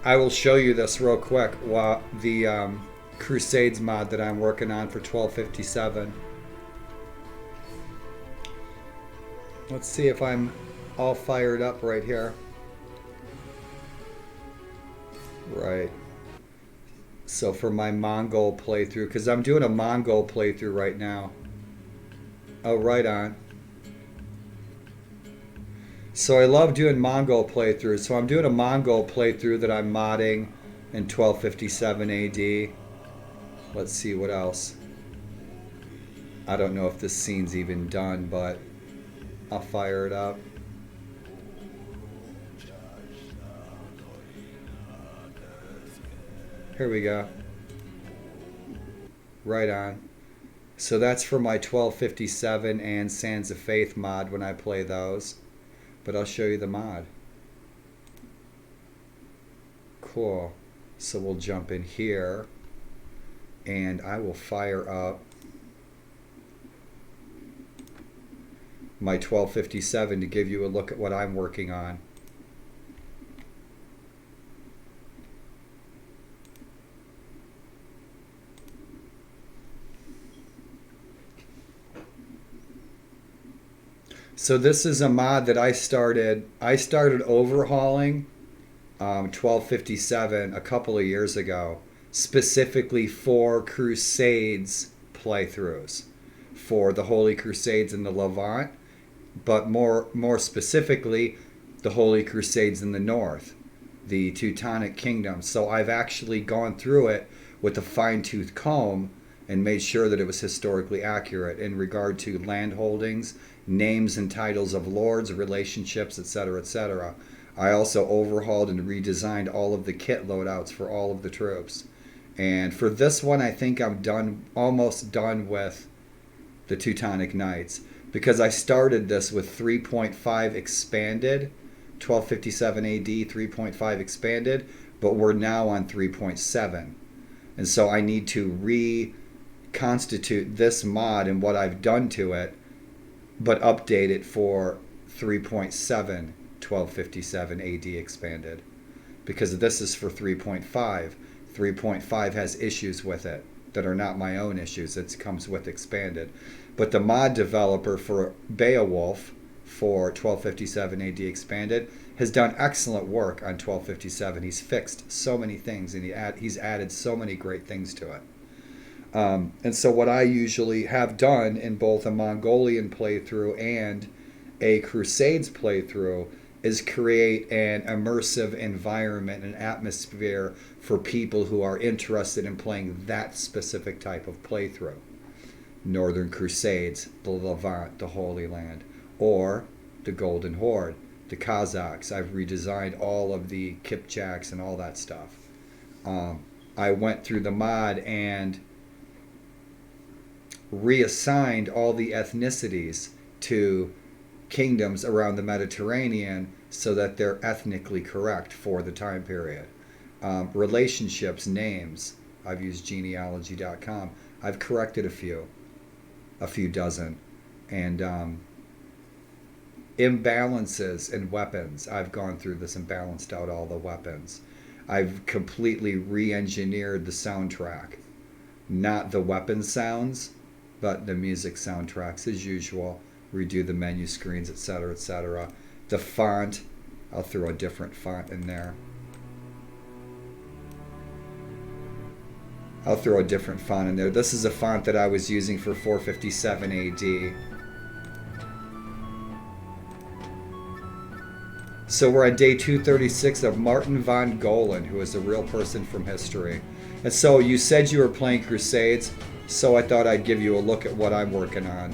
I will show you this real quick. While the Crusades mod that I'm working on for 1257. Let's see if I'm all fired up right here. Right. So for my Mongol playthrough, because I'm doing a Mongol playthrough right now. Oh, right on. So I love doing Mongol playthroughs. So I'm doing a Mongol playthrough that I'm modding in 1257 AD. Let's see what else. I don't know if this scene's even done, but I'll fire it up. Here we go. Right on. So that's for my 1257 and Sands of Faith mod when I play those. But I'll show you the mod. Cool. So we'll jump in here. And I will fire up my 1257 to give you a look at what I'm working on. So this is a mod that I started overhauling 1257 a couple of years ago, specifically for Crusades playthroughs, for the Holy Crusades in the Levant, but more specifically, the Holy Crusades in the North, the Teutonic Kingdom. So I've actually gone through it with a fine-tooth comb and made sure that it was historically accurate in regard to land holdings, names and titles of lords, relationships, etc., etc. I also overhauled and redesigned all of the kit loadouts for all of the troops. And for this one, I think I'm almost done with the Teutonic Knights, because I started this with 3.5 expanded, 1257 AD 3.5 expanded, but we're now on 3.7. And so I need to reconstitute this mod and what I've done to it, but update it for 3.7 1257 AD expanded, because this is for 3.5. 3.5 has issues with it that are not my own issues. It comes with expanded. But the mod developer for Beowulf for 1257 AD expanded has done excellent work on 1257. He's fixed so many things, and he's added so many great things to it. And so what I usually have done in both a Mongolian playthrough and a Crusades playthrough is create an immersive environment, an atmosphere for people who are interested in playing that specific type of playthrough. Northern Crusades, the Levant, the Holy Land, or the Golden Horde, the Kazakhs. I've redesigned all of the Kipchaks and all that stuff. I went through the mod and reassigned all the ethnicities to kingdoms around the Mediterranean so that they're ethnically correct for the time period. Relationships, names, I've used genealogy.com. I've corrected a few dozen. And imbalances in weapons, I've gone through this and balanced out all the weapons. I've completely re-engineered the soundtrack. Not the weapon sounds, but the music soundtracks as usual. Redo the menu screens, etc., etc. The font, I'll throw a different font in there. This is a font that I was using for 457 AD. So we're on day 236 of Martin von Golan, who is a real person from history. And so you said you were playing Crusades, so I thought I'd give you a look at what I'm working on.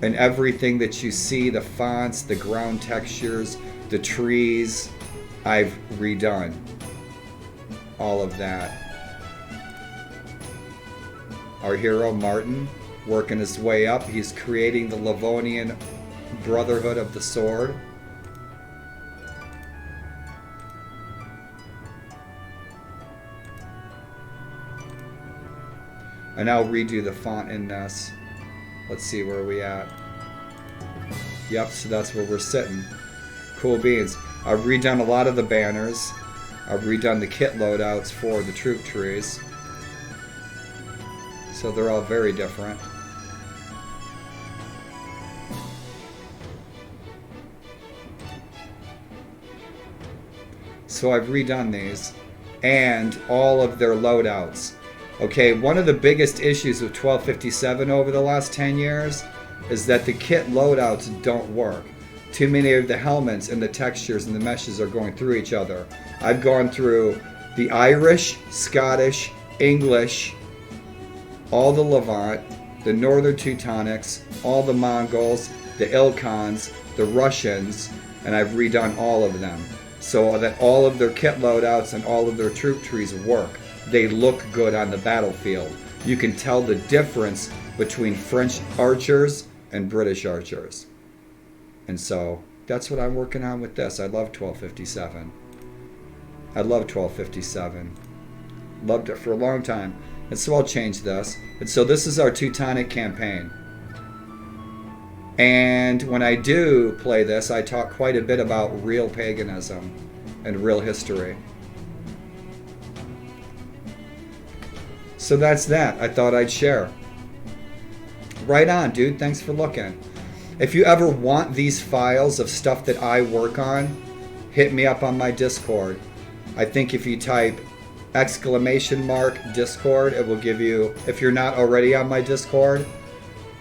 And everything that you see, the fonts, the ground textures, the trees, I've redone. All of that. Our hero, Martin, working his way up. He's creating the Livonian Brotherhood of the Sword. And I'll redo the font in this. Let's see where we at. Yep, so that's where we're sitting. Cool beans. I've redone a lot of the banners. I've redone the kit loadouts for the troop trees. So they're all very different. So I've redone these and all of their loadouts. Okay, one of the biggest issues with 1257 over the last 10 years is that the kit loadouts don't work. Too many of the helmets and the textures and the meshes are going through each other. I've gone through the Irish, Scottish, English, all the Levant, the Northern Teutonics, all the Mongols, the Ilkhans, the Russians, and I've redone all of them so that all of their kit loadouts and all of their troop trees work. They look good on the battlefield. You can tell the difference between French archers and British archers. And so that's what I'm working on with this. I love 1257. I love 1257. Loved it for a long time. And so I'll change this. And so this is our Teutonic campaign. And when I do play this, I talk quite a bit about real paganism and real history. So that's that. I thought I'd share. Right on, dude. Thanks for looking. If you ever want these files of stuff that I work on, hit me up on my Discord. I think if you type !Discord, it will give you, if you're not already on my Discord,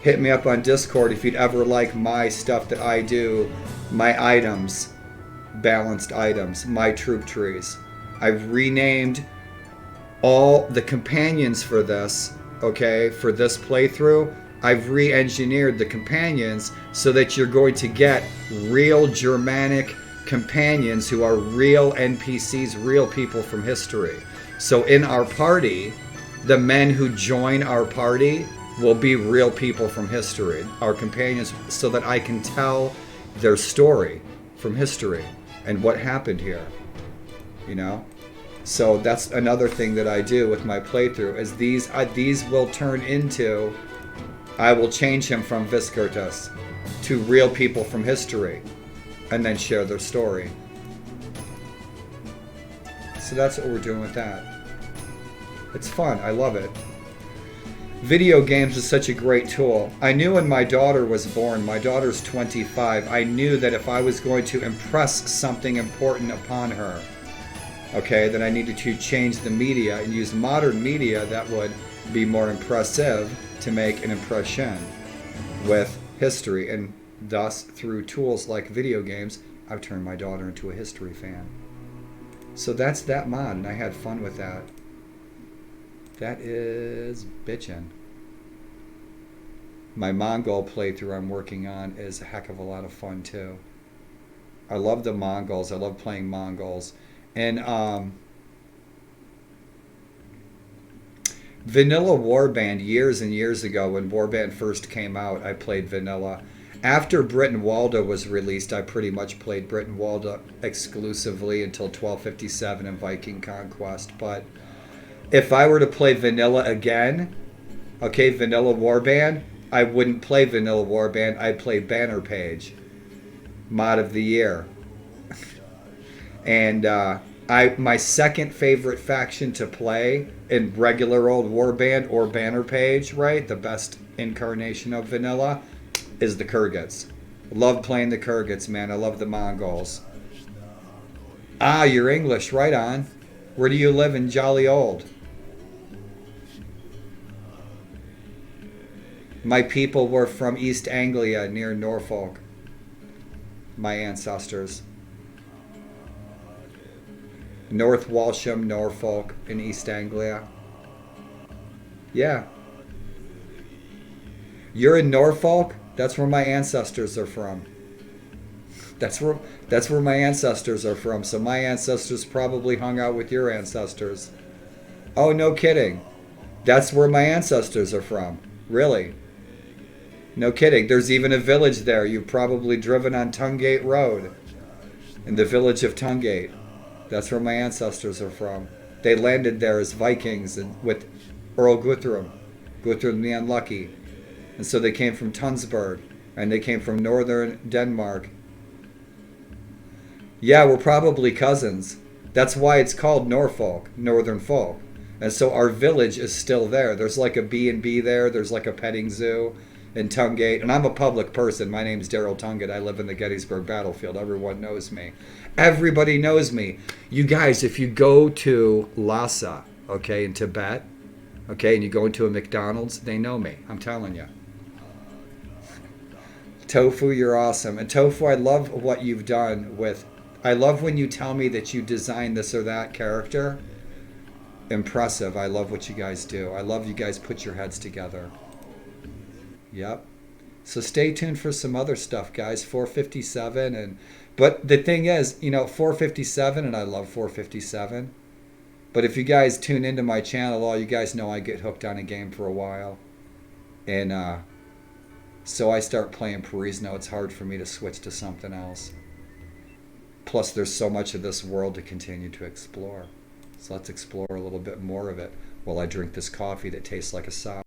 hit me up on Discord if you'd ever like my stuff that I do, my items, balanced items, my troop trees. I've renamed all the companions for this, okay, for this playthrough. I've re-engineered the companions so that you're going to get real Germanic companions who are real NPCs, real people from history. So in our party, the men who join our party will be real people from history, our companions, so that I can tell their story from history and what happened here, you know? So that's another thing that I do with my playthrough, is these will turn into, I will change him from Viscertus to real people from history and then share their story. So that's what we're doing with that. It's fun. I love it. Video games is such a great tool. I knew when my daughter was born, my daughter's 25, I knew that if I was going to impress something important upon her, okay, that I needed to change the media and use modern media that would be more impressive to make an impression with history. And thus, through tools like video games, I've turned my daughter into a history fan. So that's that mod, and I had fun with that. That is bitchin'. My Mongol playthrough I'm working on is a heck of a lot of fun too. I love the Mongols. I love playing Mongols. And Vanilla Warband, years and years ago when Warband first came out, I played Vanilla. After Brittenwalda was released, I pretty much played Brittenwalda exclusively until 1257 and Viking Conquest. But if I were to play Vanilla again, okay, Vanilla Warband, I wouldn't play Vanilla Warband. I'd play Banner Page, Mod of the Year. And my second favorite faction to play in regular old Warband or Banner Page, right, the best incarnation of Vanilla, is the Kurgats. Love playing the Kurgats, man. I love the Mongols. Ah, you're English. Right on. Where do you live in Jolly Old? My people were from East Anglia near Norfolk. My ancestors. North Walsham, Norfolk, in East Anglia. Yeah. You're in Norfolk? That's where my ancestors are from. That's where my ancestors are from. So my ancestors probably hung out with your ancestors. Oh, no kidding. That's where my ancestors are from. Really? No kidding. There's even a village there. You've probably driven on Tungate Road. In the village of Tungate. That's where my ancestors are from. They landed there as Vikings and with Earl Guthrum the Unlucky. And so they came from Tunsberg, and they came from northern Denmark. Yeah, we're probably cousins. That's why it's called Norfolk, Northern Folk. And so our village is still there. There's like a B&B there. There's like a petting zoo in Tungate. And I'm a public person. My name's Daryl Tungate. I live in the Gettysburg battlefield. Everyone knows me. Everybody knows me. You guys, if you go to Lhasa, okay, in Tibet, okay, and you go into a McDonald's, they know me. I'm telling you. Tofu, you're awesome. And Tofu, I love what you've done with. I love when you tell me that you designed this or that character. Impressive. I love what you guys do. I love you guys put your heads together. Yep. So stay tuned for some other stuff, guys. 457 and but the thing is, 457 and I love 457. But if you guys tune into my channel, all you guys know I get hooked on a game for a while. And so I start playing Parisno. It's hard for me to switch to something else. Plus, there's so much of this world to continue to explore. So let's explore a little bit more of it while I drink this coffee that tastes like a sour.